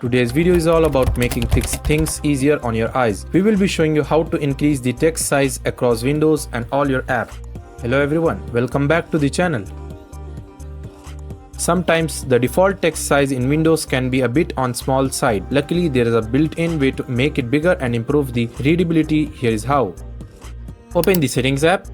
Today's video is all about making things easier on your eyes. We will be showing you how to increase the text size across windows and all your apps. Hello everyone, welcome back to the channel. Sometimes the default text size in Windows can be a bit on small side. Luckily there is a built-in way to make it bigger and improve the readability. Here is how. Open the Settings app.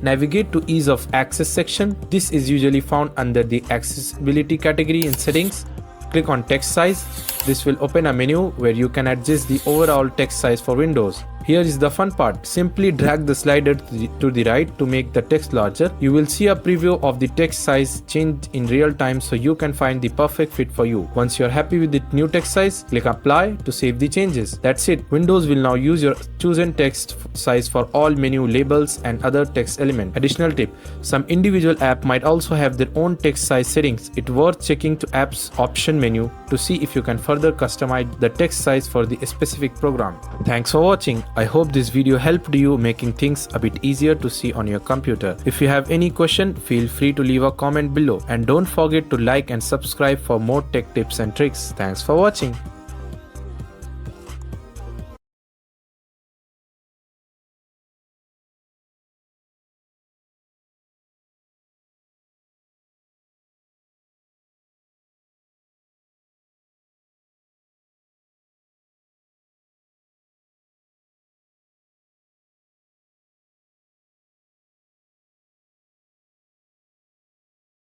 Navigate to Ease of Access section. This is usually found under the Accessibility category in Settings. Click on Text Size. This will open a menu where you can adjust the overall text size for Windows. Here is the fun part. Simply drag the slider to the right to make the text larger. You will see a preview of the text size change in real time so you can find the perfect fit for you. Once you are happy with the new text size, click Apply to save the changes. That's it. Windows will now use your chosen text size for all menu labels and other text elements. Additional tip: some individual app might also have their own text size settings. It's worth checking to app's option menu to see if you can further customize the text size for the specific program. Thanks for watching. I hope this video helped you making things a bit easier to see on your computer. If you have any question, feel free to leave a comment below, and don't forget to like and subscribe for more tech tips and tricks. Thanks for watching.